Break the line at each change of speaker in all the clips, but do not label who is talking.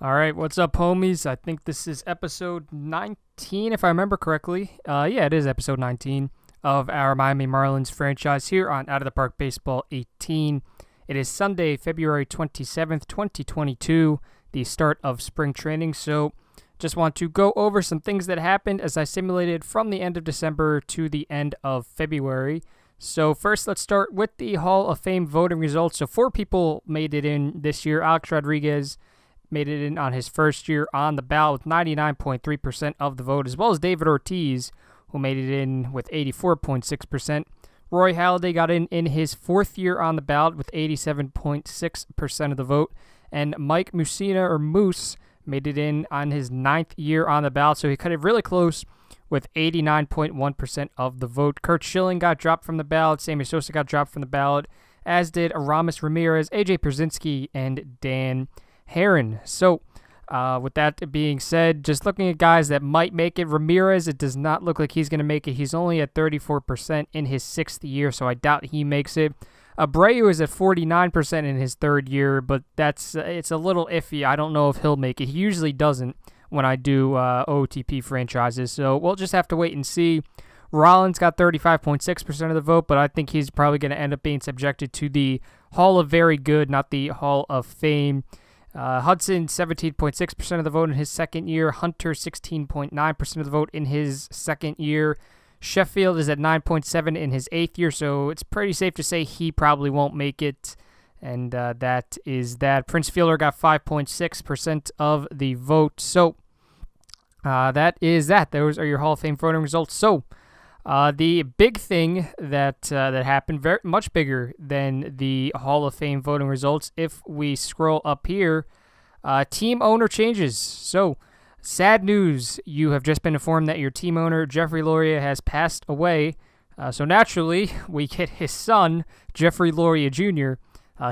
All right, what's up, homies? I think this is episode 19, if I remember correctly. Yeah, it is episode 19 of our Miami Marlins franchise here on Out of the Park Baseball 18. It is Sunday, February 27th, 2022, the start of spring training. So just want to go over some things that happened as I simulated from the end of December to the end of February. So first, let's start with the Hall of Fame voting results. So 4 people made it in this year. Alex Rodriguez made it in on his first year on the ballot with 99.3% of the vote, as well as David Ortiz, who made it in with 84.6%. Roy Halladay got in his 4th year on the ballot with 87.6% of the vote. And Mike Mussina, or Moose, made it in on his 9th year on the ballot, so he cut it really close with 89.1% of the vote. Curt Schilling got dropped from the ballot. Sammy Sosa got dropped from the ballot, as did Aramis Ramirez, AJ Pierzynski, and Dan Heron. So, with that being said, just looking at guys that might make it, Ramirez, it does not look like he's going to make it. He's only at 34% in his 6th year, so I doubt he makes it. Abreu is at 49% in his 3rd year, but it's a little iffy. I don't know if he'll make it. He usually doesn't when I do OOTP franchises, so we'll just have to wait and see. Rollins got 35.6% of the vote, but I think he's probably going to end up being subjected to the Hall of Very Good, not the Hall of Fame. Hudson, 17.6% of the vote in his 2nd year. Hunter, 16.9% of the vote in his 2nd year. Sheffield is at 9.7 in his 8th year, so it's pretty safe to say he probably won't make it. And that is that. Prince Fielder got 5.6% of the vote. So that is that. Those are your Hall of Fame voting results. So the big thing that happened, very much bigger than the Hall of Fame voting results, if we scroll up here, team owner changes. So, sad news, you have just been informed that your team owner, Jeffrey Loria, has passed away. So naturally, we get his son, Jeffrey Loria Jr.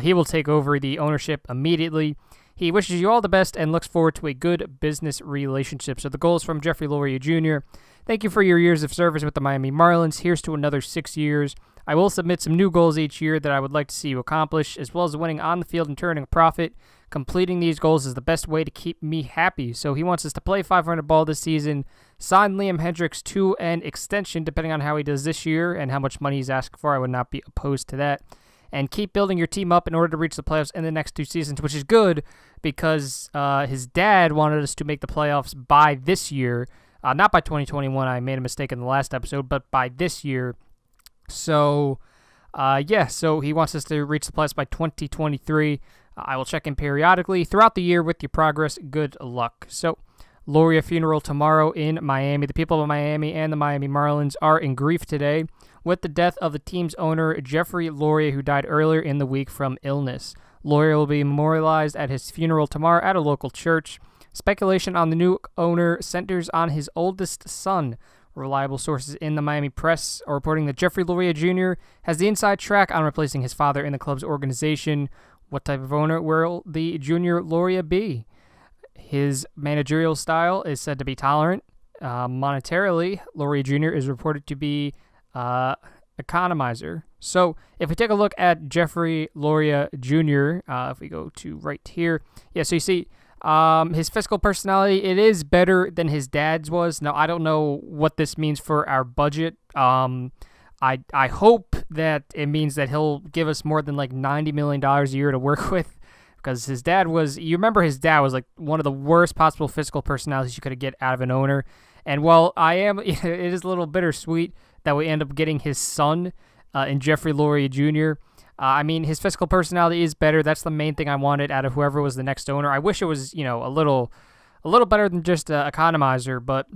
He will take over the ownership immediately. He wishes you all the best and looks forward to a good business relationship. So the goal is from Jeffrey Loria Jr. Thank you for your years of service with the Miami Marlins. Here's to another 6 years. I will submit some new goals each year that I would like to see you accomplish, as well as winning on the field and turning a profit. Completing these goals is the best way to keep me happy. So he wants us to play 500 ball this season, sign Liam Hendriks to an extension, depending on how he does this year and how much money he's asked for. I would not be opposed to that. And keep building your team up in order to reach the playoffs in the next 2 seasons, which is good because his dad wanted us to make the playoffs by this year. Not by 2021, I made a mistake in the last episode, but by this year. So, so he wants us to reach the playoffs by 2023. I will check in periodically throughout the year with your progress. Good luck. So, Loria funeral tomorrow in Miami. The people of Miami and the Miami Marlins are in grief today with the death of the team's owner, Jeffrey Loria, who died earlier in the week from illness. Loria will be memorialized at his funeral tomorrow at a local church. Speculation on the new owner centers on his oldest son. Reliable sources in the Miami press are reporting that Jeffrey Loria Jr. has the inside track on replacing his father in the club's organization. What type of owner will the junior Loria be? His managerial style is said to be tolerant. Monetarily, Loria Jr. is reported to be economizer. So if we take a look at Jeffrey Loria Jr., if we go to right here, so you see his fiscal personality, it is better than his dad's was. Now, I don't know what this means for our budget. I hope that it means that he'll give us more than like $90 million a year to work with, because his dad was, you remember his dad was like one of the worst possible fiscal personalities you could get out of an owner. And while it is a little bittersweet that we end up getting his son in Jeffrey Loria Jr., his fiscal personality is better. That's the main thing I wanted out of whoever was the next owner. I wish it was, a little better than just an economizer, but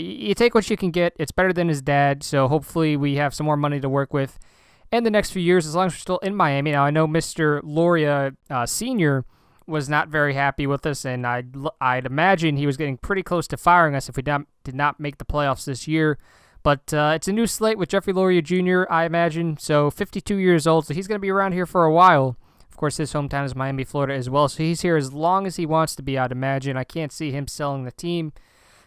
you take what you can get. It's better than his dad, so hopefully we have some more money to work with in the next few years, as long as we're still in Miami. Now, I know Mr. Loria Sr. was not very happy with us, and I'd imagine he was getting pretty close to firing us if we did not make the playoffs this year. But it's a new slate with Jeffrey Loria Jr., I imagine. So 52 years old, so he's going to be around here for a while. Of course, his hometown is Miami, Florida as well. So he's here as long as he wants to be, I'd imagine. I can't see him selling the team.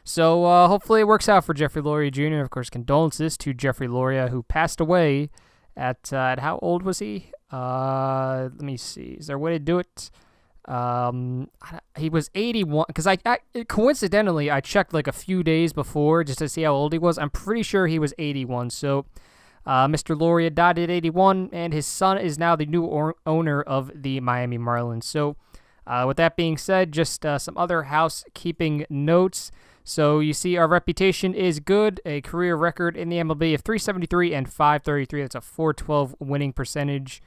So hopefully it works out for Jeffrey Loria Jr. Of course, condolences to Jeffrey Loria, who passed away at how old was he? Let me see. Is there a way to do it? He was 81 because I coincidentally I checked like a few days before just to see how old he was. I'm pretty sure he was 81. So Mr. Loria died at 81, and his son is now the new owner of the Miami Marlins. So with that being said, just some other housekeeping notes. So you see our reputation is good, a career record in the MLB of 373 and 533. That's a 412 winning percentage.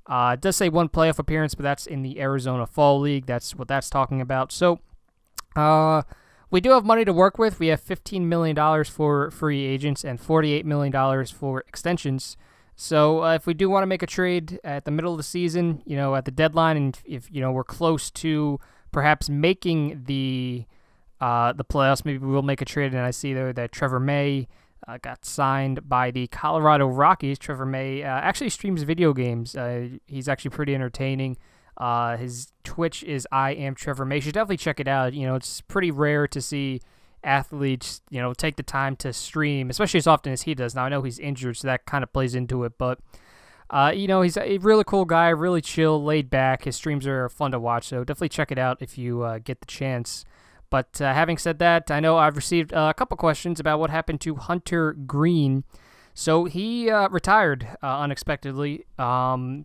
It does say one playoff appearance, but that's in the Arizona Fall League. That's what that's talking about. So we do have money to work with. We have $15 million for free agents and $48 million for extensions. So if we do want to make a trade at the middle of the season, at the deadline, and if we're close to perhaps making the playoffs, maybe we'll make a trade. And I see there that Trevor May got signed by the Colorado Rockies. Trevor May actually streams video games. He's actually pretty entertaining. His Twitch is I am Trevor May. You should definitely check it out. It's pretty rare to see athletes, take the time to stream, especially as often as he does. Now, I know he's injured, so that kind of plays into it, but, he's a really cool guy, really chill, laid back. His streams are fun to watch, so definitely check it out if you get the chance. But having said that, I know I've received a couple questions about what happened to Hunter Green. So he retired unexpectedly. Hunter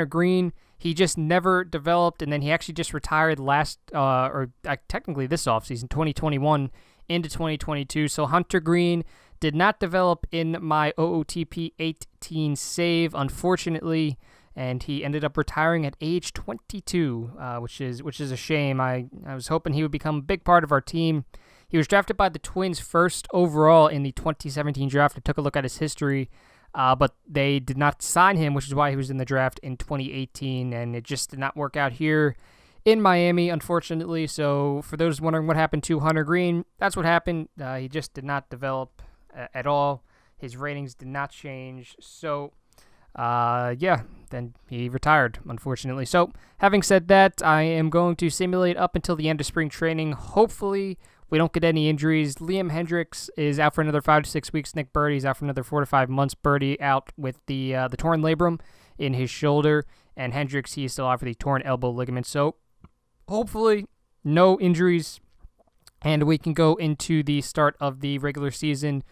Green, he just never developed, and then he actually just retired technically this offseason, 2021 into 2022. So Hunter Green did not develop in my OOTP 18 save, unfortunately, and he ended up retiring at age 22, which is a shame. I was hoping he would become a big part of our team. He was drafted by the Twins first overall in the 2017 draft. I took a look at his history, but they did not sign him, which is why he was in the draft in 2018, and it just did not work out here in Miami, unfortunately. So for those wondering what happened to Hunter Green, that's what happened. He just did not develop at all. His ratings did not change. So then he retired, unfortunately. So, having said that, I am going to simulate up until the end of spring training. Hopefully, we don't get any injuries. Liam Hendriks is out for another 5 to 6 weeks. Nick Birdie's out for another 4 to 5 months. Birdie out with the torn labrum in his shoulder, and Hendriks, he is still out for the torn elbow ligament. So, hopefully, no injuries, and we can go into the start of the regular season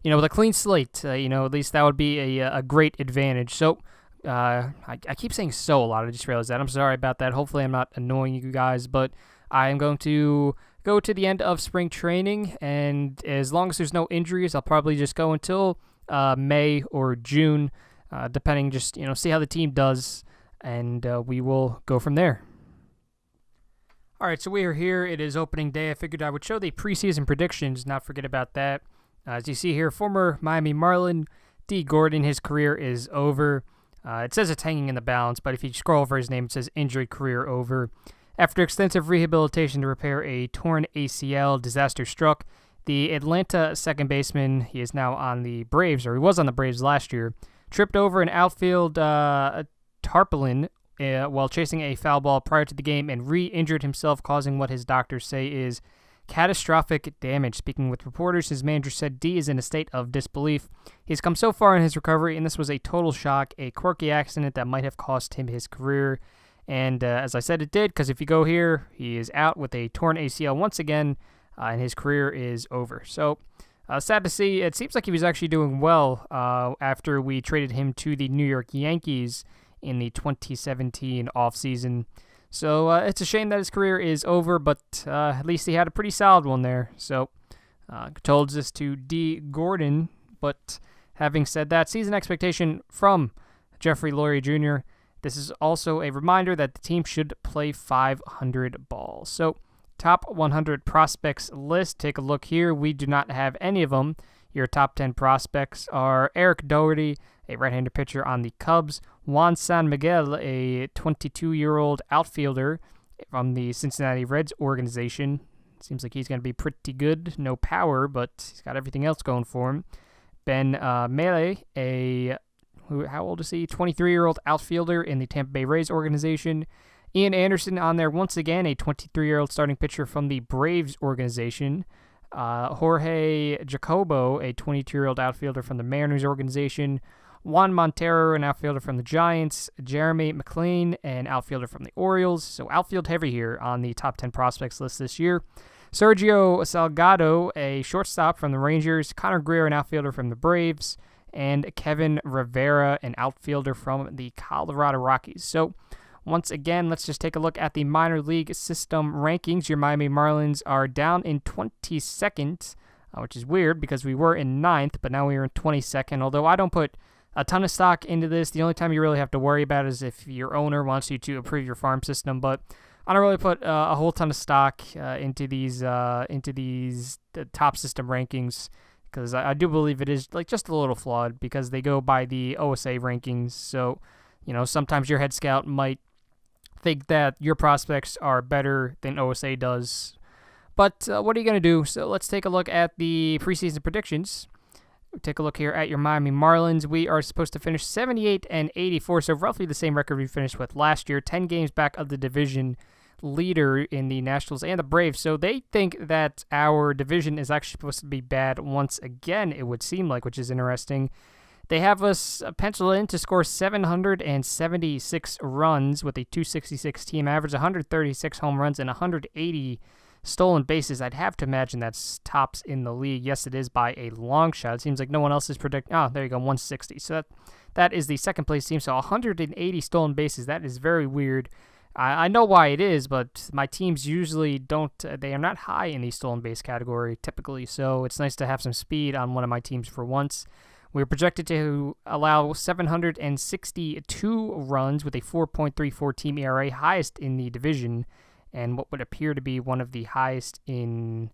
with a clean slate. At least that would be a great advantage. So, I keep saying so a lot. I just realized that. I'm sorry about that. Hopefully, I'm not annoying you guys, but I am going to go to the end of spring training, and as long as there's no injuries, I'll probably just go until May or June, depending. Just see how the team does, and we will go from there. All right, so we are here. It is opening day. I figured I would show the preseason predictions, not forget about that. As you see here, former Miami Marlin, D. Gordon, his career is over. It says it's hanging in the balance, but if you scroll over his name, it says injury career over. After extensive rehabilitation to repair a torn ACL, disaster struck. The Atlanta second baseman, he is now on the Braves, or he was on the Braves last year, tripped over an outfield tarpaulin while chasing a foul ball prior to the game and re-injured himself, causing what his doctors say is catastrophic damage. Speaking with reporters, his manager said D is in a state of disbelief. He's come so far in his recovery, and this was a total shock, a quirky accident that might have cost him his career. And as I said, it did, because if you go here, he is out with a torn ACL once again, and his career is over. So, sad to see. It seems like he was actually doing well after we traded him to the New York Yankees in the 2017 offseason. So it's a shame that his career is over, but at least he had a pretty solid one there. So told this to D. Gordon, but having said that, season expectation from Jeffrey Loria Jr., this is also a reminder that the team should play 500 balls. So top 100 prospects list, take a look here. We do not have any of them. Your top 10 prospects are Eric Doherty, a right-hander pitcher on the Cubs, Juan San Miguel, a 22-year-old outfielder from the Cincinnati Reds organization. Seems like he's going to be pretty good. No power, but he's got everything else going for him. Ben Mele, how old is he? 23-year-old outfielder in the Tampa Bay Rays organization. Ian Anderson on there once again, a 23-year-old starting pitcher from the Braves organization. Jorge Jacobo, a 22-year-old outfielder from the Mariners organization. Juan Montero, an outfielder from the Giants. Jeremy McLean, an outfielder from the Orioles. So outfield heavy here on the top 10 prospects list this year. Sergio Salgado, a shortstop from the Rangers. Connor Greer, an outfielder from the Braves. And Kevin Rivera, an outfielder from the Colorado Rockies. So once again, let's just take a look at the minor league system rankings. Your Miami Marlins are down in 22nd, which is weird because we were in 9th, but now we are in 22nd. Although I don't put a ton of stock into this. The only time you really have to worry about it is if your owner wants you to improve your farm system, but I don't really put a whole ton of stock into these the top system rankings because I do believe it is like just a little flawed because they go by the OSA rankings. So, sometimes your head scout might think that your prospects are better than OSA does. But what are you going to do? So let's take a look at the preseason predictions. Take a look here at your Miami Marlins. We are supposed to finish 78-84, so roughly the same record we finished with last year, 10 games back of the division leader in the Nationals and the Braves. So they think that our division is actually supposed to be bad once again, it would seem like, which is interesting. They have us penciled in to score 776 runs with a 266 team average, 136 home runs, and 180 stolen bases. I'd have to imagine that's tops in the league. Yes, it is by a long shot. It seems like no one else is predicting. Oh, there you go, 160. So that is the second place team. So 180 stolen bases. That is very weird. I know why it is, but my teams usually don't. They are not high in the stolen base category typically. So it's nice to have some speed on one of my teams for once. We're projected to allow 762 runs with a 4.34 team ERA, highest in the division, and what would appear to be one of the highest in,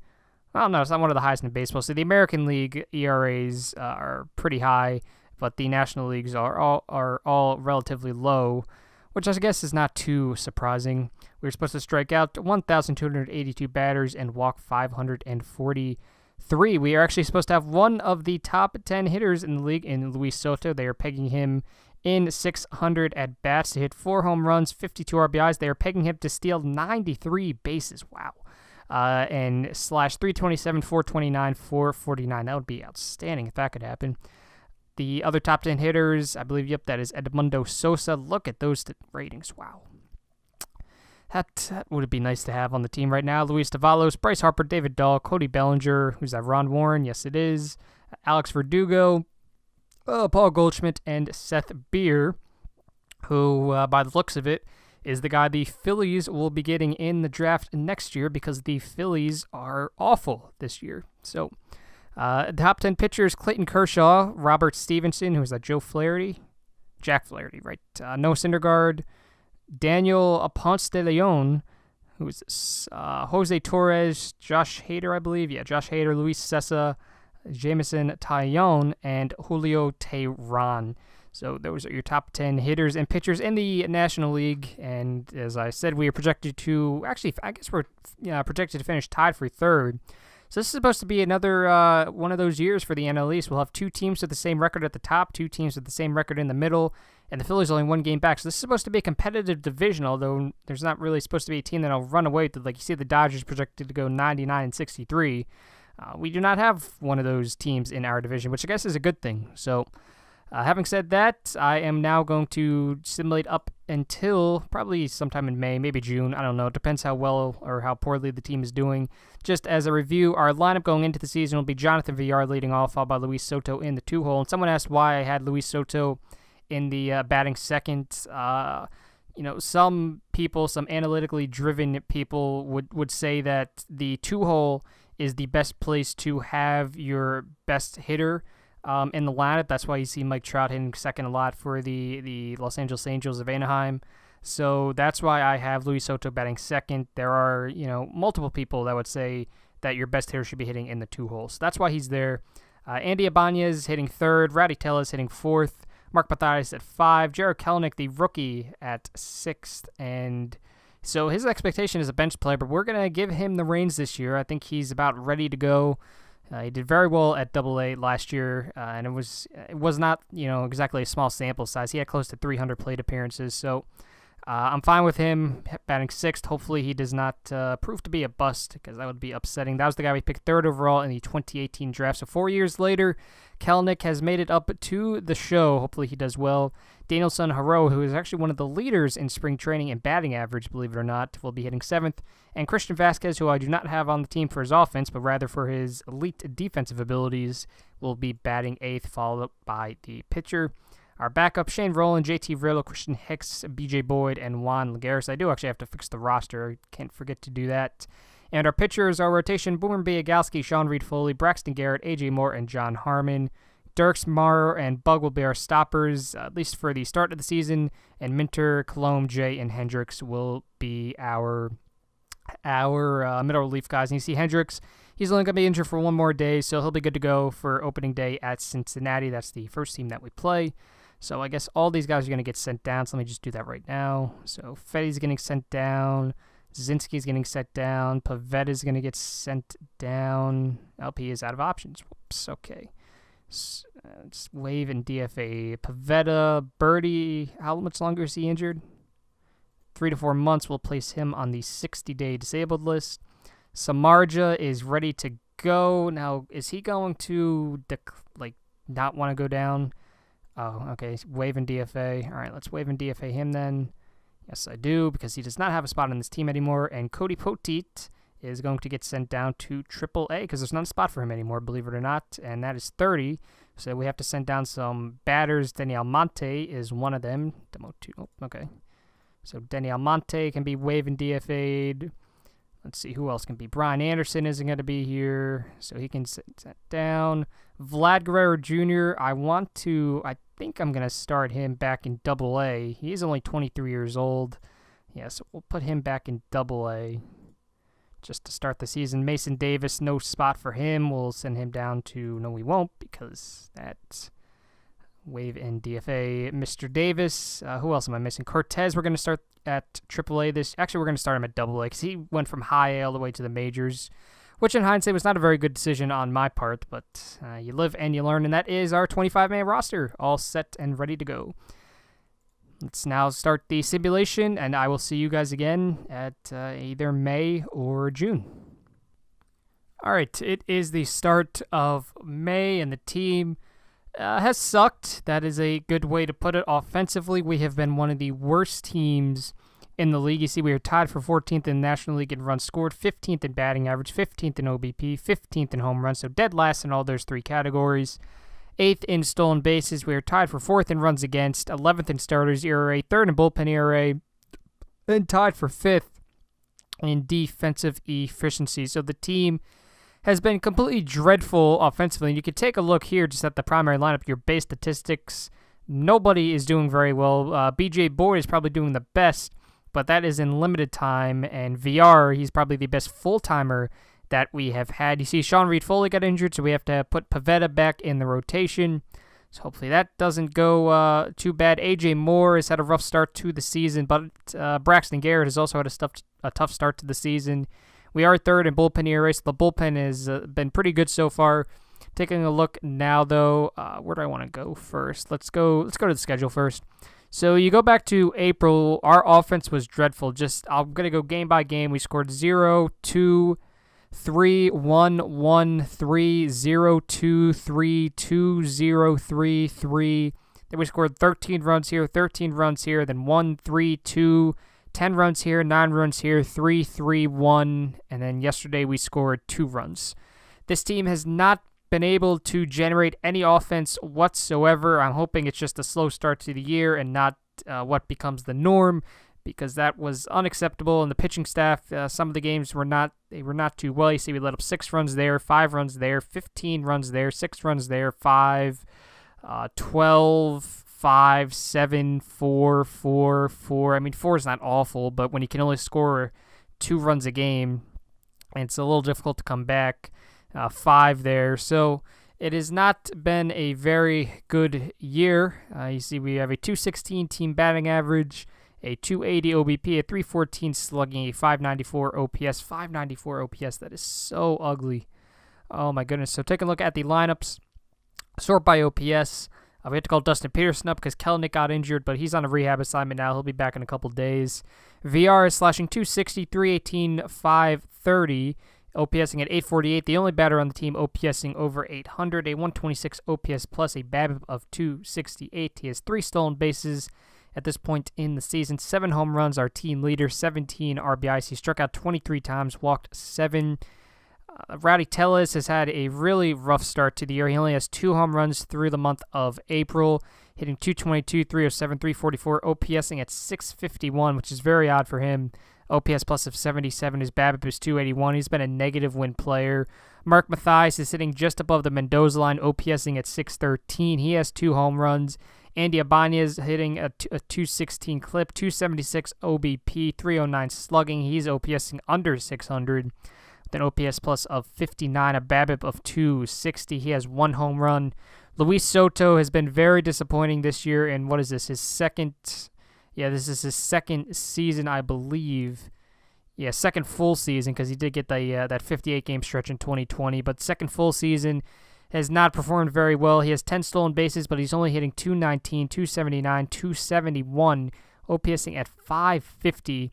well, no, it's not one of the highest in baseball. So the American League ERAs are pretty high, but the National Leagues are all relatively low, which I guess is not too surprising. We're supposed to strike out 1,282 batters and walk 543. We are actually supposed to have one of the top 10 hitters in the league in Luis Soto. They are pegging him in 600 at-bats to hit 4 home runs, 52 RBIs. They are pegging him to steal 93 bases. Wow. And slash 327, 429, 449. That would be outstanding if that could happen. The other top 10 hitters, I believe, that is Edmundo Sosa. Look at those ratings. Wow. That would be nice to have on the team right now. Luis Tavallos, Bryce Harper, David Dahl, Cody Bellinger. Who's that? Ron Warren. Yes, it is. Alex Verdugo, Paul Goldschmidt, and Seth Beer, who, by the looks of it, is the guy the Phillies will be getting in the draft next year because the Phillies are awful this year. So, top 10 pitchers, Clayton Kershaw, Robert Stevenson, who's that? Jack Flaherty, right? Noah Syndergaard, Daniel Ponce de Leon, who's Jose Torres, Josh Hader, I believe. Yeah, Josh Hader, Luis Cessa, Jameson Taillon, and Julio Teheran. So those are your top 10 hitters and pitchers in the National League. And as I said, we are projected to, actually, I guess we're projected to finish tied for third. So this is supposed to be another one of those years for the NL East. We'll have 2 teams with the same record at the top, 2 teams with the same record in the middle, and the Phillies only 1 game back. So this is supposed to be a competitive division, although there's not really supposed to be a team that'll run away with it. Like you see the Dodgers projected to go 99-63. We do not have one of those teams in our division, which I guess is a good thing. So having said that, I am now going to simulate up until probably sometime in May, maybe June. I don't know. It depends how well or how poorly the team is doing. Just as a review, our lineup going into the season will be Jonathan Villar leading off, followed by Luis Soto in the 2-hole. And someone asked why I had Luis Soto in the batting second. Some people, some analytically driven people would say that the 2-hole is the best place to have your best hitter in the lineup. That's why you see Mike Trout hitting second a lot for the Los Angeles Angels of Anaheim. So that's why I have Luis Soto batting second. There are, multiple people that would say that your best hitter should be hitting in the 2-hole. So that's why he's there. Andy Ibanez hitting third. Rowdy Tellez hitting fourth. Mark Mathias at 5. Jared Kelenic, the rookie, at 6th. And so his expectation is a bench player, but we're going to give him the reins this year. I think he's about ready to go. He did very well at AA last year, and it was not exactly a small sample size. He had close to 300 plate appearances, so I'm fine with him batting 6th. Hopefully he does not prove to be a bust, because that would be upsetting. That was the guy we picked 3rd overall in the 2018 draft. So 4 years later, Kelenic has made it up to the show. Hopefully he does well. Danielson Haro, who is actually one of the leaders in spring training and batting average, believe it or not, will be hitting 7th. And Christian Vasquez, who I do not have on the team for his offense, but rather for his elite defensive abilities, will be batting 8th, followed by the pitcher. Our backup, Shane Rowland, JT Vrillo, Christian Hicks, BJ Boyd, and Juan Lagares. I do actually have to fix the roster. I can't forget to do that. And our pitchers, our rotation, Boomer Biagalski, Sean Reed-Foley, Braxton Garrett, AJ Moore, and John Harmon. Dirks, Marr, and Bug will be our stoppers, at least for the start of the season. And Minter, Colomb, Jay, and Hendricks will be our middle relief guys. And you see Hendricks, he's only going to be injured for one more day, so he'll be good to go for opening day at Cincinnati. That's the first team that we play. So I guess all these guys are going to get sent down. So let me just do that right now. So Fetty's getting sent down. Zinski's getting sent down. Pavetta's going to get sent down. LP is out of options. Whoops. Okay. Just wave and DFA. Pavetta, Birdie. How much longer is he injured? 3 to 4 months. We'll place him on the 60-day disabled list. Samardzija is ready to go. Now, is he going to not want to go down? Oh, okay. Wave and DFA. All right, let's wave and DFA him then. Yes, I do, because he does not have a spot on this team anymore. And Cody Poteet is going to get sent down to AAA because there's not a spot for him anymore, believe it or not. And that is 30. So we have to send down some batters. Denny Almonte is one of them. Demo 2. Oh, okay. So Denny Almonte can be wave and DFA'd. Let's see who else can be. Brian Anderson isn't going to be here, so he can sit that down. Vlad Guerrero Jr., I think I'm going to start him back in AA. He is only 23 years old. Yeah, so we'll put him back in AA just to start the season. Mason Davis, no spot for him. We'll send him down to, no, we won't, because that's wave and DFA. Mr. Davis, who else am I missing? Cortez, we're going to start at AAA Actually, we're going to start him at AA because he went from high A all the way to the majors, which in hindsight was not a very good decision on my part, but you live and you learn, and that is our 25-man roster, all set and ready to go. Let's now start the simulation, and I will see you guys again at either May or June. All right, it is the start of May, and the team has sucked. That is a good way to put it. Offensively, we have been one of the worst teams in the league. You see, we are tied for 14th in the National League in runs scored, 15th in batting average, 15th in OBP, 15th in home runs, so dead last in all those 3 categories. 8th in stolen bases. We are tied for 4th in runs against, 11th in starters ERA, 3rd in bullpen ERA, and tied for 5th in defensive efficiency. So the team has been completely dreadful offensively. And you can take a look here just at the primary lineup, your base statistics. Nobody is doing very well. BJ Boyd is probably doing the best, but that is in limited time. And VR, he's probably the best full-timer that we have had. You see Sean Reed-Foley got injured, so we have to put Pavetta back in the rotation. So hopefully that doesn't go too bad. AJ Moore has had a rough start to the season, but Braxton Garrett has also had a tough start to the season. We are 3rd in bullpen ERA, so the bullpen has been pretty good so far. Taking a look now, though, where do I want to go first? Let's go to the schedule first. So you go back to April, our offense was dreadful. I'm going to go game by game. We scored 0, 2, 3, 1, 1, 3, 0, 2, 3, 2, 0, 3, 3. Then we scored 13 runs here, 13 runs here, then 1, 3, 2, 10 runs here, 9 runs here, 3, 3, 1, and then yesterday we scored 2 runs. This team has not been able to generate any offense whatsoever. I'm hoping it's just a slow start to the year and not what becomes the norm, because that was unacceptable. And the pitching staff, some of the games were not too well. You see, we let up 6 runs there, 5 runs there, 15 runs there, 6 runs there, 5, 12. 5, 7, 4, 4, 4. I mean, 4 is not awful, but when you can only score 2 runs a game, it's a little difficult to come back. 5 there. So it has not been a very good year. You see, we have a 216 team batting average, a 280 OBP, a 314 slugging, a 594 OPS. 594 OPS, that is so ugly. Oh my goodness. So take a look at the lineups. Sort by OPS. We had to call Dustin Peterson up because Kelenic got injured, but he's on a rehab assignment now. He'll be back in a couple days. VR is slashing 260, 318, 530. OPSing at 848, the only batter on the team OPSing over 800, a 126 OPS plus, a BABIP of 268. He has 3 stolen bases at this point in the season, 7 home runs, our team leader, 17 RBIs. He struck out 23 times, walked 7. Rowdy Tellez has had a really rough start to the year. He only has 2 home runs through the month of April, hitting 222, 307, 344, OPSing at 651, which is very odd for him. OPS plus of 77. His BABIP is 281. He's been a negative win player. Mark Mathias is sitting just above the Mendoza line, OPSing at 613. He has 2 home runs. Andy Ibanez hitting a 216 clip, 276 OBP, 309 slugging. He's OPSing under 600. With an OPS plus of 59, a BABIP of 260. He has 1 home run. Luis Soto has been very disappointing this year, and what is this, his second... Yeah, this is his second season, I believe. Yeah, second full season, because he did get the that 58-game stretch in 2020. But second full season has not performed very well. He has 10 stolen bases, but he's only hitting 219, 279, 271, OPSing at 550.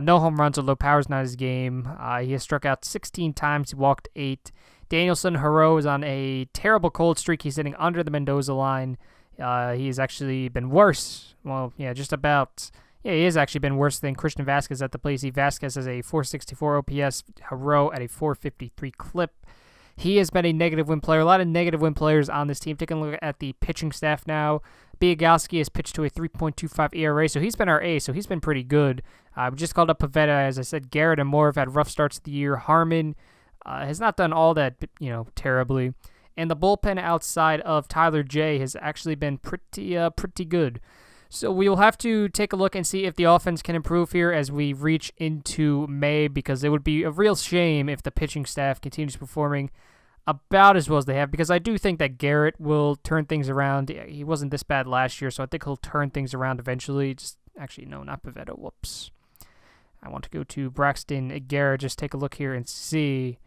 No home runs or low power's not his game. He has struck out 16 times. He walked 8. Danielson Haro is on a terrible cold streak. He's hitting under the Mendoza line. He's actually been worse. Well, yeah, just about. Yeah, he has actually been worse than Christian Vasquez at the plate. Vasquez has a 464 OPS, Haro at a 453 clip. He has been a negative win player. A lot of negative win players on this team. Taking a look at the pitching staff now. Biagowski has pitched to a 3.25 ERA, so he's been our ace, so he's been pretty good. We just called up Pivetta. As I said, Garrett and Moore have had rough starts of the year. Harmon has not done all that, terribly. And the bullpen outside of Tyler J has actually been pretty good. So we will have to take a look and see if the offense can improve here as we reach into May, because it would be a real shame if the pitching staff continues performing about as well as they have, because I do think that Garrett will turn things around. He wasn't this bad last year, so I think he'll turn things around eventually. Actually, no, not Pivetta. Whoops. I want to go to Braxton Garrett, just take a look here and see.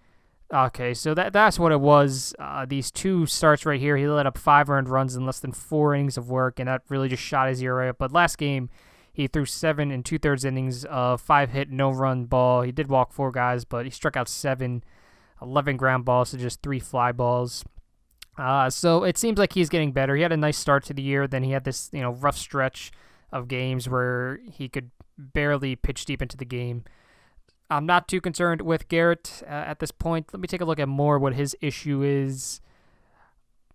Okay, so that's what it was. These 2 starts right here, he let up 5 earned runs in less than 4 innings of work, and that really just shot his ERA up. But last game, he threw 7 2/3 innings of 5-hit, no-run ball. He did walk 4 guys, but he struck out 7, 11 ground balls to just 3 fly balls. So it seems like he's getting better. He had a nice start to the year, then he had this rough stretch of games where he could barely pitch deep into the game. I'm not too concerned with Garrett at this point. Let me take a look at more what his issue is.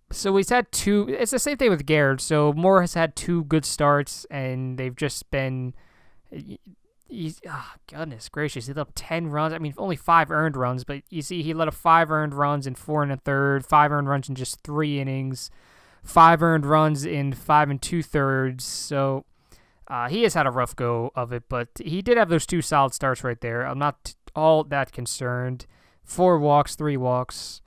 So he's had 2. It's the same thing with Garrett. So Moore has had 2 good starts, and they've just been. Goodness gracious, he let up 10 runs. I mean, only 5 earned runs, but you see, he let up 5 earned runs in 4 1/3, 5 earned runs in just 3 innings, 5 earned runs in 5 2/3. So. He has had a rough go of it, but he did have those 2 solid starts right there. I'm not all that concerned. 4 walks, 3 walks.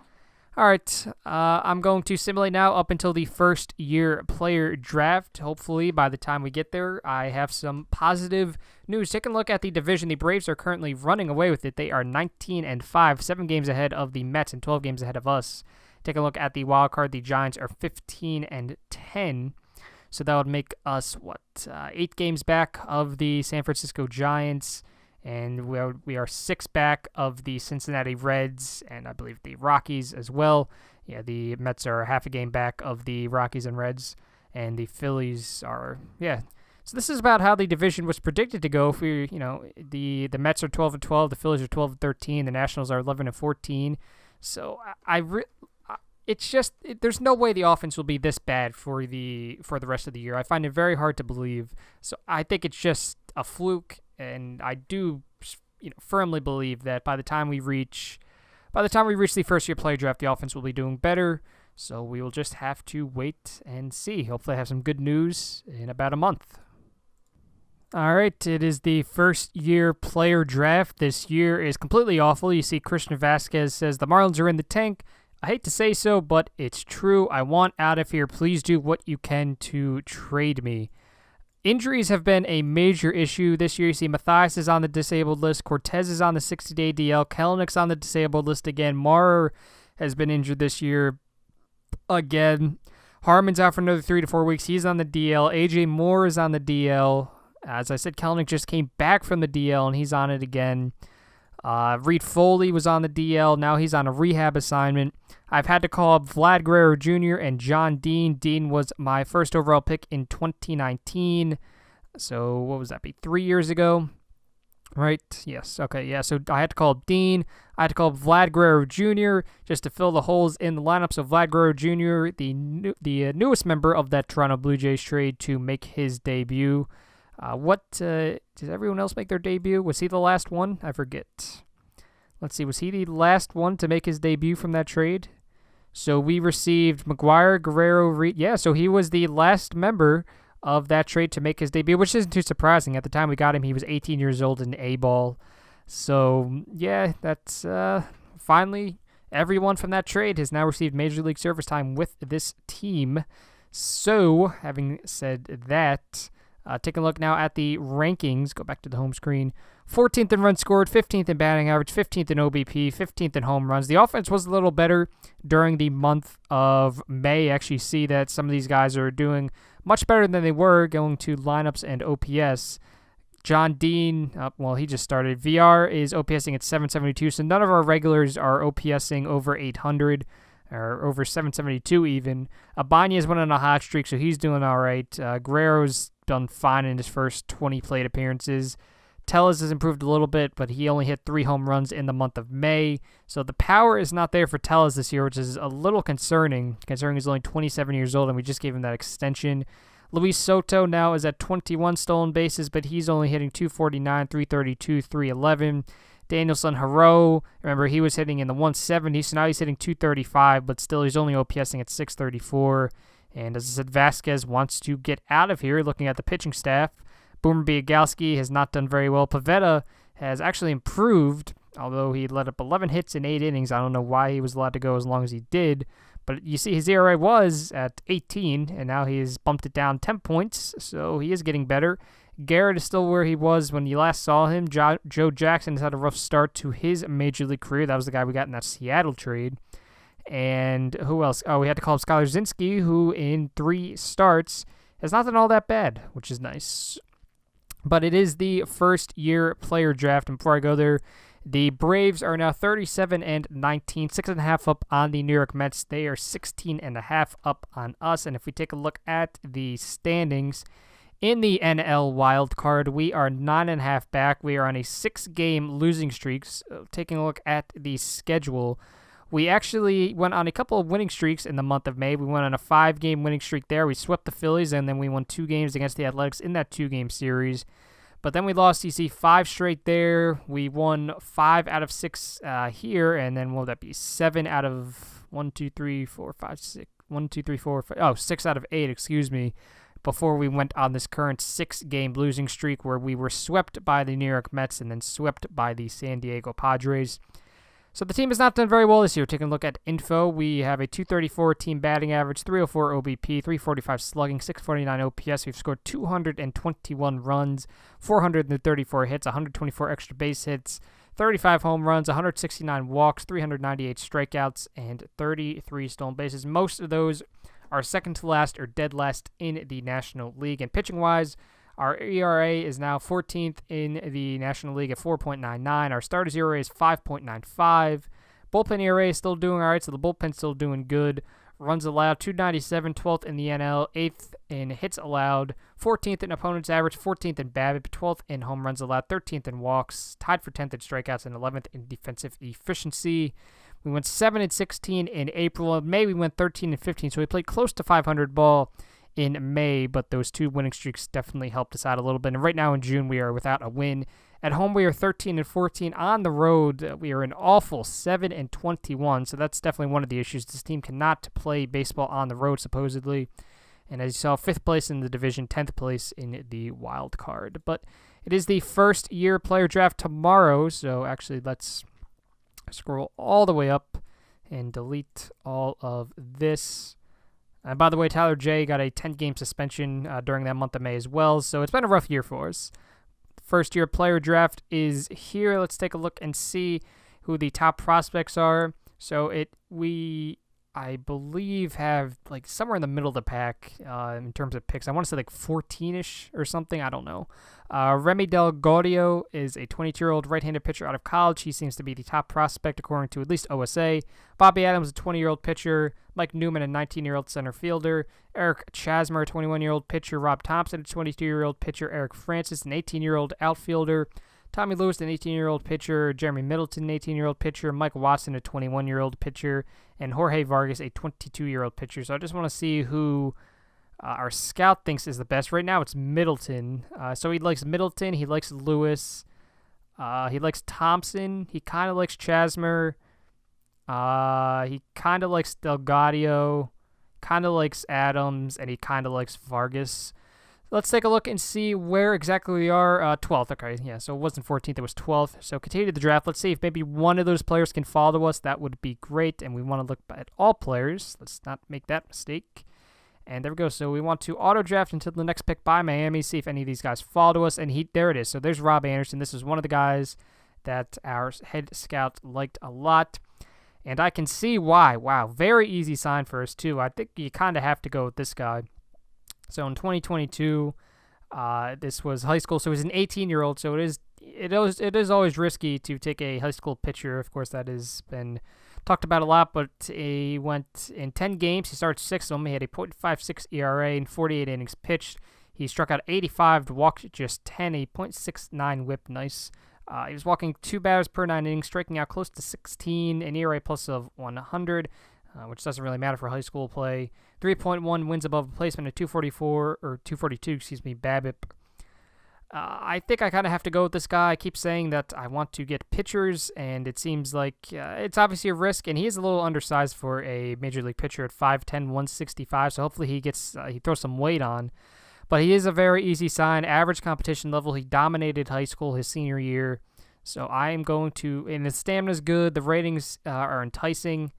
All right, I'm going to simulate now up until the first-year player draft. Hopefully, by the time we get there, I have some positive news. Taking a look at the division, the Braves are currently running away with it. They are 19-5, 7 games ahead of the Mets and 12 games ahead of us. Taking a look at the wild card, the Giants are 15-10. So that would make us, 8 games back of the San Francisco Giants, and we are 6 back of the Cincinnati Reds, and I believe the Rockies as well. Yeah, the Mets are half a game back of the Rockies and Reds, and the Phillies are, So this is about how the division was predicted to go. If we, the Mets are 12-12, the Phillies are 12-13, the Nationals are 11-14. So it's just there's no way the offense will be this bad for the rest of the year. I find it very hard to believe. So I think it's just a fluke, and I do firmly believe that by the time we reach the first year player draft, the offense will be doing better. So we will just have to wait and see. Hopefully I have some good news in about a month. All right, it is the first year player draft. This year is completely awful. You see Christian Vasquez says the Marlins are in the tank. I hate to say so, but it's true. I want out of here. Please do what you can to trade me. Injuries have been a major issue this year. You see Mathias is on the disabled list. Cortez is on the 60-day DL. Kelenic's on the disabled list again. Maurer has been injured this year again. Harmon's out for another 3 to 4 weeks. He's on the DL. AJ Moore is on the DL. As I said, Kelenic just came back from the DL, and he's on it again. Reed Foley was on the DL. Now he's on a rehab assignment. I've had to call up Vlad Guerrero Jr. and John Dean. Dean was my first overall pick in 2019. So what was that, 3 years ago? Right? Yes. Okay, yeah. So I had to call up Dean. I had to call up Vlad Guerrero Jr. just to fill the holes in the lineup. So Vlad Guerrero Jr., the newest member of that Toronto Blue Jays trade to make his debut. Did everyone else make their debut? Was he the last one? I forget. Let's see. Was he the last one to make his debut from that trade? So we received McGuire, Guerrero, Reed. Yeah, so he was the last member of that trade to make his debut, which isn't too surprising. At the time we got him, he was 18 years old in A-ball. So, yeah, that's finally everyone from that trade has now received Major League service time with this team. So, having said that, take a look now at the rankings. Go back to the home screen. 14th in runs scored, 15th in batting average, 15th in OBP, 15th in home runs. The offense was a little better during the month of May. Actually see that some of these guys are doing much better than they were going to lineups and OPS. John Dean, he just started. VR is OPSing at 772, so none of our regulars are OPSing over 800 or over 772 even. Abanez went on a hot streak, so he's doing all right. Guerrero's done fine in his first 20 plate appearances. Tellez has improved a little bit, but he only hit 3 home runs in the month of May. So the power is not there for Tellez this year, which is a little concerning, considering he's only 27 years old and we just gave him that extension. Luis Soto now is at 21 stolen bases, but he's only hitting 249, 332, 311. Danielson Haro, remember he was hitting in the 170, so now he's hitting 235, but still he's only OPSing at 634. And as I said, Vasquez wants to get out of here, looking at the pitching staff. Boomer Biagalski has not done very well. Pivetta has actually improved, although he let up 11 hits in 8 innings. I don't know why he was allowed to go as long as he did. But you see his ERA was at 18, and now he has bumped it down 10 points, so he is getting better. Garrett is still where he was when you last saw him. Joe Jackson has had a rough start to his Major League career. That was the guy we got in that Seattle trade. And who else? Oh, we had to call up Skylar Zinski, who in 3 starts has not done all that bad, which is nice. But it is the first-year player draft, and before I go there, the Braves are now 37-19, 6.5 up on the New York Mets. They are 16.5 up on us. And if we take a look at the standings in the NL wild card, we are 9.5 back. We are on a 6-game losing streak. So taking a look at the schedule, we actually went on a couple of winning streaks in the month of May. We went on a 5-game winning streak there. We swept the Phillies, and then we won 2 games against the Athletics in that 2-game series. But then we lost, 5 straight there. We won 5 out of 6 here, and then what would that be? 7 out of 6 out of 8, excuse me, before we went on this current 6-game losing streak where we were swept by the New York Mets and then swept by the San Diego Padres. So the team has not done very well this year. Taking a look at info, we have a 234 team batting average, 304 OBP, 345 slugging, 649 OPS. We've scored 221 runs, 434 hits, 124 extra base hits, 35 home runs, 169 walks, 398 strikeouts, and 33 stolen bases. Most of those are second to last or dead last in the National League. And pitching-wise, our ERA is now 14th in the National League at 4.99. Our starters ERA is 5.95. Bullpen ERA is still doing all right, so the bullpen's still doing good. Runs allowed, 297, 12th in the NL, 8th in hits allowed, 14th in opponent's average, 14th in BABIP, 12th in home runs allowed, 13th in walks, tied for 10th in strikeouts, and 11th in defensive efficiency. We went 7-16 in April. In May, we went 13-15, so we played close to 500 ball in May, but those 2 winning streaks definitely helped us out a little bit. And right now in June, we are without a win. At home, we are 13-14. On the road, we are an awful 7-21. So that's definitely one of the issues. This team cannot play baseball on the road, supposedly. And as you saw, 5th place in the division, 10th place in the wild card. But it is the first-year player draft tomorrow. So actually, let's scroll all the way up and delete all of this. And by the way, Tyler J got a 10-game suspension during that month of May as well, so it's been a rough year for us. First-year player draft is here. Let's take a look and see who the top prospects are. So I believe, have like somewhere in the middle of the pack in terms of picks. I want to say like 14-ish or something. I don't know. Remy Del Gaudio is a 22-year-old right-handed pitcher out of college. He seems to be the top prospect according to at least OSA. Bobby Adams, a 20-year-old pitcher. Mike Newman, a 19-year-old center fielder. Eric Chasmer, a 21-year-old pitcher. Rob Thompson, a 22-year-old pitcher. Eric Francis, an 18-year-old outfielder. Tommy Lewis, an 18-year-old pitcher. Jeremy Middleton, an 18-year-old pitcher. Mike Watson, a 21-year-old pitcher. And Jorge Vargas, a 22-year-old pitcher. So I just want to see who our scout thinks is the best. Right now it's Middleton. So he likes Middleton. He likes Lewis. He likes Thompson. He kind of likes Chasmer. He kind of likes Delgado. Kind of likes Adams. And he kind of likes Vargas. Let's take a look and see where exactly we are. 12th. Okay, yeah, so it wasn't 14th. It was 12th. So continue the draft. Let's see if maybe one of those players can follow us. That would be great. And we want to look at all players. Let's not make that mistake. And there we go. So we want to auto-draft until the next pick by Miami, see if any of these guys follow us. And there it is. So there's Rob Anderson. This is one of the guys that our head scout liked a lot. And I can see why. Wow, very easy sign for us, too. I think you kind of have to go with this guy. So in 2022, this was high school. So he was an 18-year-old. So it is always risky to take a high school pitcher. Of course, that has been talked about a lot, but he went in 10 games. He started 6 of them. He had a .56 ERA in 48 innings pitched. He struck out 85, walked just 10, a .69 whip. Nice. He was walking 2 batters per 9 innings, striking out close to 16, an ERA plus of 100, which doesn't really matter for high school play. 3.1 wins above replacement, a 242, BABIP. I think I kind of have to go with this guy. I keep saying that I want to get pitchers, and it seems like it's obviously a risk, and he is a little undersized for a major league pitcher at 5'10", 165, so hopefully he throws some weight on. But he is a very easy sign, average competition level. He dominated high school his senior year, so I am going to, and his stamina is good, the ratings are enticing.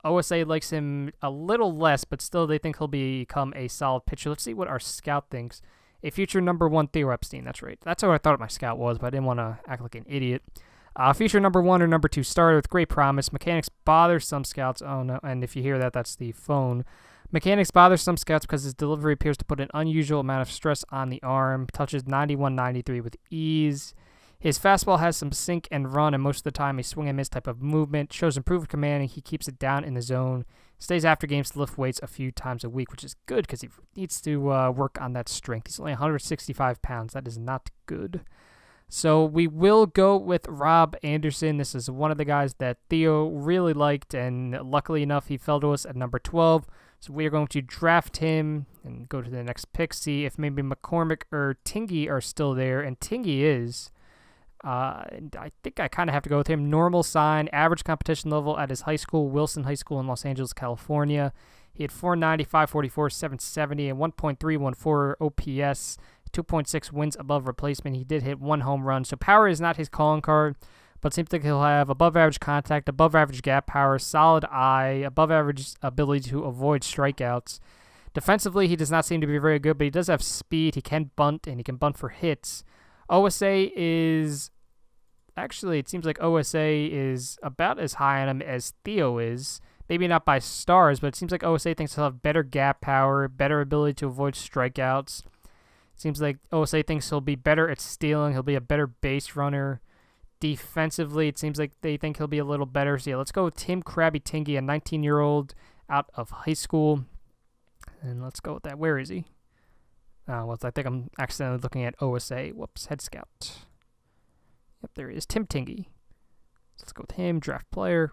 OSA likes him a little less, but still they think he'll become a solid pitcher. Let's see what our scout thinks. A future number 1 Theo Epstein. That's right. That's what I thought my scout was, but I didn't want to act like an idiot. Future number 1 or number 2 starter with great promise. Mechanics bother some scouts. Oh, no. And if you hear that, that's the phone. Mechanics bother some scouts because his delivery appears to put an unusual amount of stress on the arm. Touches 91-93 with ease. His fastball has some sink and run, and most of the time a swing and miss type of movement. Shows improved command, and he keeps it down in the zone. Stays after games to lift weights a few times a week, which is good because he needs to work on that strength. He's only 165 pounds. That is not good. So we will go with Rob Anderson. This is one of the guys that Theo really liked, and luckily enough, he fell to us at number 12. So we are going to draft him and go to the next pick, see if maybe McCormick or Tingy are still there, and Tingy is. And I think I kind of have to go with him. Normal sign, average competition level at his high school, Wilson High School in Los Angeles, California. He had 490, 544, 770, and 1.314 OPS, 2.6 wins above replacement. He did hit 1 home run, so power is not his calling card, but seems like he'll have above average contact, above average gap power, solid eye, above average ability to avoid strikeouts. Defensively, he does not seem to be very good, but he does have speed. He can bunt, and he can bunt for hits. OSA is, actually, it seems like OSA is about as high on him as Theo is. Maybe not by stars, but it seems like OSA thinks he'll have better gap power, better ability to avoid strikeouts. It seems like OSA thinks he'll be better at stealing. He'll be a better base runner. Defensively, it seems like they think he'll be a little better. So yeah, let's go with Tim Krabby Tingy, a 19-year-old out of high school. And let's go with that. Where is he? Well, I think I'm accidentally looking at OSA. Whoops, head scout. Yep, there he is. Tim Tingy. So let's go with him, draft player.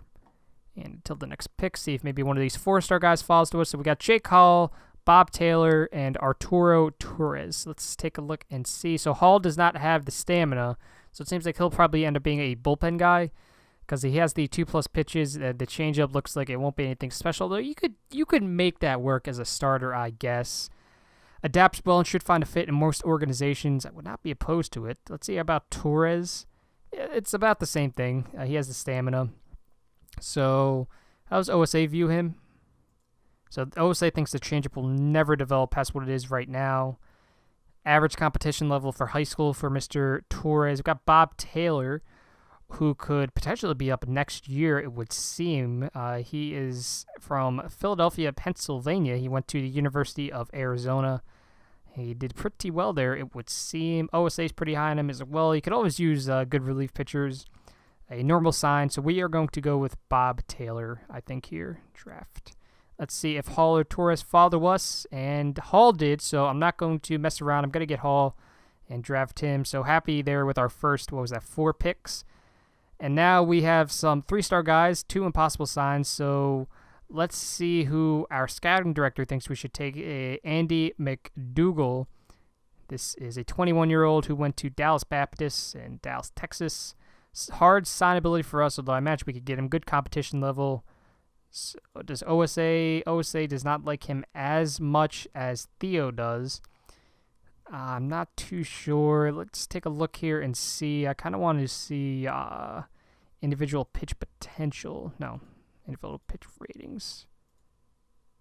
And until the next pick, see if maybe one of these 4-star guys falls to us. So we got Jake Hall, Bob Taylor, and Arturo Torres. Let's take a look and see. So Hall does not have the stamina, so it seems like he'll probably end up being a bullpen guy because he has the 2+ pitches. The changeup looks like it won't be anything special, though you could make that work as a starter, I guess. Adapts well and should find a fit in most organizations. I would not be opposed to it. Let's see about Torres. It's about the same thing. He has the stamina. So how does OSA view him? So OSA thinks the changeup will never develop past what it is right now. Average competition level for high school for Mr. Torres. We've got Bob Taylor. who could potentially be up next year, it would seem. He is from Philadelphia, Pennsylvania. He went to the University of Arizona. He did pretty well there, it would seem. OSA is pretty high on him as well. You could always use good relief pitchers. A normal sign. So we are going to go with Bob Taylor, I think, here. Draft. Let's see if Hall or Torres follow us. And Hall did, so I'm not going to mess around. I'm going to get Hall and draft him. So happy there with our first, 4 picks. And now we have some 3-star guys, 2 impossible signs. So let's see who our scouting director thinks we should take. Andy McDougal. This is a 21-year-old who went to Dallas Baptist in Dallas, Texas. Hard signability for us, although I imagine we could get him. Good competition level. So does OSA? OSA does not like him as much as Theo does. I'm not too sure. Let's take a look here and see. I kind of want to see individual pitch potential. No, individual pitch ratings.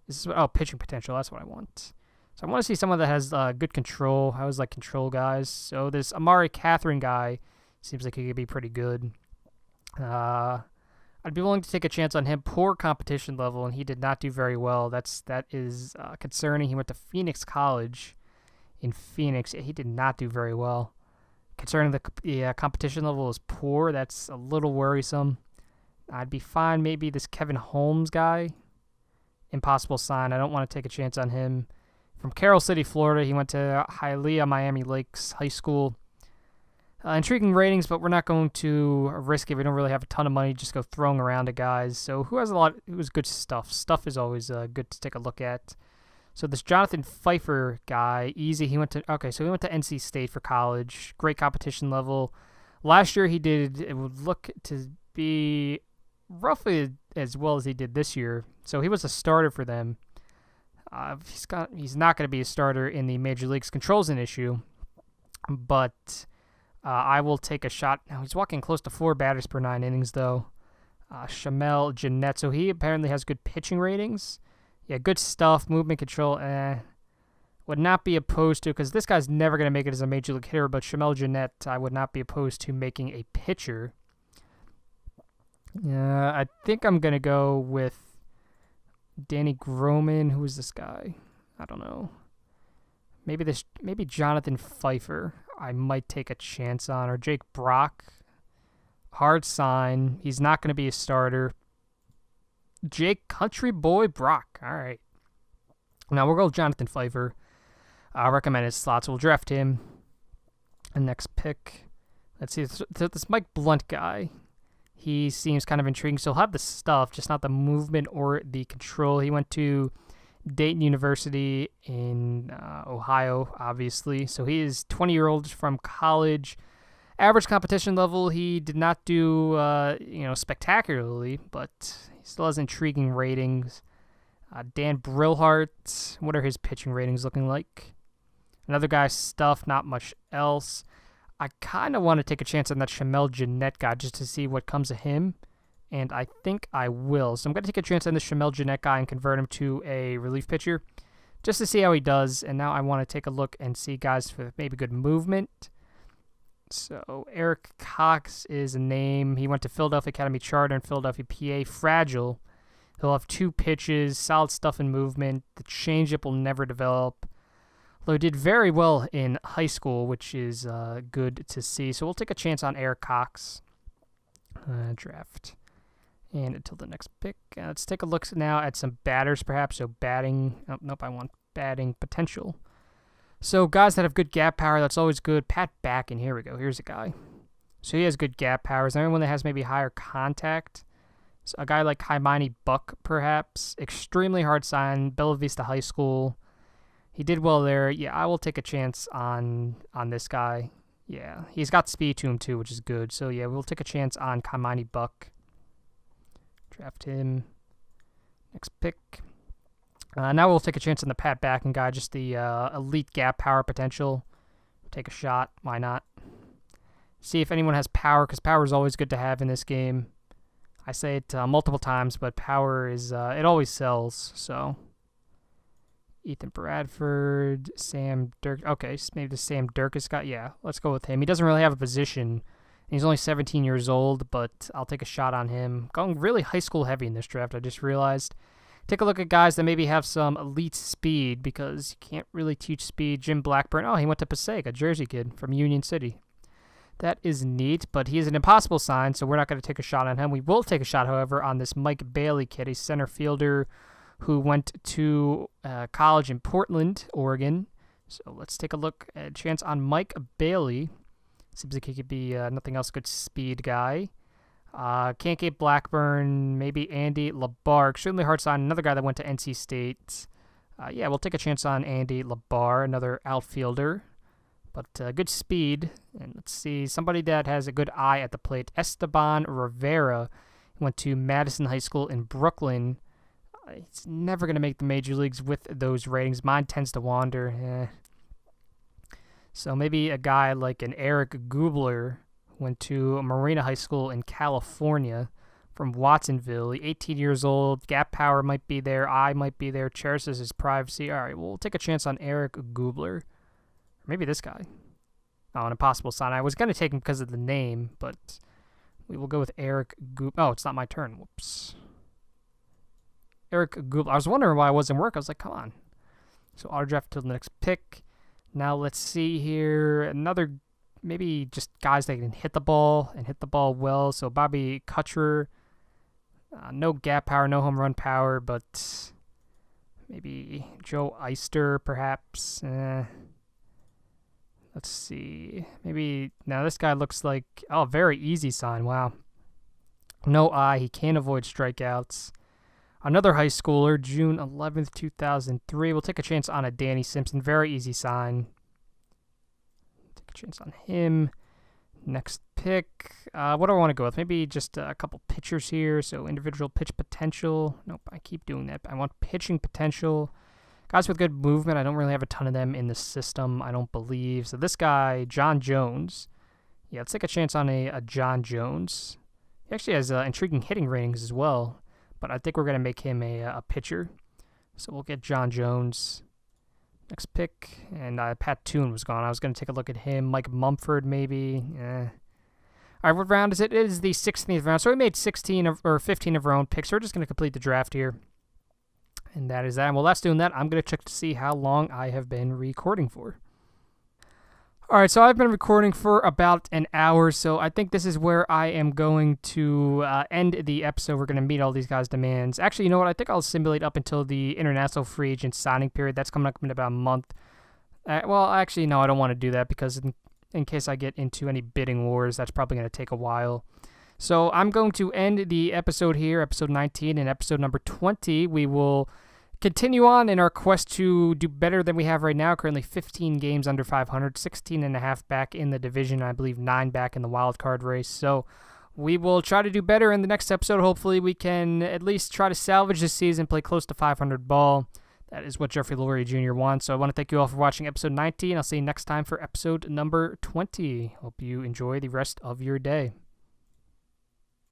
This is pitching potential. That's what I want. So I want to see someone that has good control. I always like control guys. So this Amari Catherine guy seems like he could be pretty good. I'd be willing to take a chance on him. Poor competition level, and he did not do very well. That is concerning. He went to Phoenix College in Phoenix. He did not do very well. Concerning the competition level is poor. That's a little worrisome. I'd be fine. Maybe this Kevin Holmes guy. Impossible sign. I don't want to take a chance on him. From Carroll City, Florida. He went to Hialeah Miami Lakes High School. Intriguing ratings, but we're not going to risk it. We don't really have a ton of money. Just go throwing around to guys. So who's good stuff? Stuff is always good to take a look at. So this Jonathan Pfeiffer guy, easy. He went to NC State for college. Great competition level. Last year it would look to be roughly as well as he did this year. So he was a starter for them. He's not going to be a starter in the major leagues. Control's an issue, but I will take a shot. Now he's walking close to 4 batters per 9 innings though. Shamel Jeanette. So he apparently has good pitching ratings. Yeah, good stuff. Movement control. Would not be opposed to, because this guy's never going to make it as a major league hitter, but Shamel Jeanette, I would not be opposed to making a pitcher. I think I'm going to go with Danny Groman. Who is this guy? I don't know. Maybe Jonathan Pfeiffer. I might take a chance on, or Jake Brock. Hard sign. He's not going to be a starter. Jake Country Boy Brock. All right. Now we'll go with Jonathan Pfeiffer. I recommend his slots. We'll draft him. And next pick. Let's see. This Mike Blunt guy. He seems kind of intriguing. So he'll have the stuff, just not the movement or the control. He went to Dayton University in Ohio, obviously. So he is 20-year-old from college. Average competition level. He did not do spectacularly, but he still has intriguing ratings. Dan Brillhart. What are his pitching ratings looking like? Another guy's stuff, not much else. I kind of want to take a chance on that Shamel Jeanette guy just to see what comes of him. And I think I will. So I'm going to take a chance on this Shamel Jeanette guy and convert him to a relief pitcher just to see how he does. And now I want to take a look and see guys for maybe good movement. So Eric Cox is a name. He went to Philadelphia Academy Charter in Philadelphia, PA. Fragile. He'll have 2 pitches, solid stuff in movement. The changeup will never develop. Though he did very well in high school, which is good to see. So we'll take a chance on Eric Cox. Draft. And until the next pick, let's take a look now at some batters, perhaps. So batting. Oh, nope, I want batting potential. So guys that have good gap power, that's always good. Pat Backen, here we go. Here's a guy. So he has good gap powers. Anyone that has maybe higher contact. So a guy like Kaimani Buck, perhaps. Extremely hard sign. Bella Vista High School. He did well there. Yeah, I will take a chance on this guy. Yeah, he's got speed to him too, which is good. So yeah, we'll take a chance on Kaimani Buck. Draft him. Next pick. Now we'll take a chance on the Pat Backen guy, just the elite gap power potential. Take a shot. Why not? See if anyone has power, because power is always good to have in this game. I say it multiple times, but power is it always sells. So Ethan Bradford, Sam Dirk. Okay, maybe the Sam Durkis guy. Yeah, let's go with him. He doesn't really have a position He's only 17 years old, but I'll take a shot on him. Going really high school heavy in this draft, I just realized. Take a look at guys that maybe have some elite speed, because you can't really teach speed. Jim Blackburn, he went to Passaic, a Jersey kid from Union City. That is neat, but he is an impossible sign, so we're not going to take a shot on him. We will take a shot, however, on this Mike Bailey kid, a center fielder who went to college in Portland, Oregon. So let's take a look at a chance on Mike Bailey. Seems like he could be nothing else good speed guy. Can't get Blackburn, maybe Andy LeBar. Extremely hard sign, another guy that went to NC State. We'll take a chance on Andy LeBar, another outfielder. But good speed. And let's see, somebody that has a good eye at the plate. Esteban Rivera went to Madison High School in Brooklyn. He's never going to make the major leagues with those ratings. Mine tends to wander. So maybe a guy like an Eric Gubler went to Marina High School in California from Watsonville. 18 years old. Gap power might be there. Eye might be there. Cherishes his privacy. All right, we'll take a chance on Eric Gubler. Maybe this guy. An impossible sign. I was going to take him because of the name, but we will go with Eric Gubler. Oh, it's not my turn. Whoops. Eric Gubler. I was wondering why it wasn't working. I was like, come on. So auto draft till the next pick. Now let's see here. Another, maybe just guys that can hit the ball and hit the ball well. So Bobby Kutcher. No gap power, no home run power, but maybe Joe Eister, perhaps. Let's see. Maybe, now this guy looks like, very easy sign. Wow. No eye. He can't avoid strikeouts. Another high schooler, June 11th, 2003. We'll take a chance on a Danny Simpson. Very easy sign. Take a chance on him. Next pick. What do I want to go with? Maybe just a couple pitchers here. So individual pitch potential. Nope, I keep doing that. I want pitching potential. Guys with good movement, I don't really have a ton of them in the system, I don't believe. So this guy, John Jones. Yeah, let's take a chance on a John Jones. He actually has intriguing hitting ratings as well, but I think we're going to make him a pitcher. So we'll get John Jones. Next pick, and Pat Toon was gone. I was going to take a look at him. Mike Mumford, maybe. All right, what round is it? It is the 16th round. So we made 15 of our own picks. So we're just going to complete the draft here. And that is that. And while that's doing that, I'm going to check to see how long I have been recording for. All right, so I've been recording for about an hour, so I think this is where I am going to end the episode. We're going to meet all these guys' demands. Actually, you know what? I think I'll simulate up until the international free agent signing period. That's coming up in about a month. Actually, no, I don't want to do that because in case I get into any bidding wars, that's probably going to take a while. So I'm going to end the episode here, episode 19, and episode number 20. We will continue on in our quest to do better than we have right now. Currently 15 games under 500, 16 and a half back in the division, I believe 9 back in the wild card race. So we will try to do better in the next episode. Hopefully we can at least try to salvage this season, play close to 500 ball. That is what Jeffrey Lurie Jr. wants. So I want to thank you all for watching episode 19. I'll see you next time for episode number 20. Hope you enjoy the rest of your day.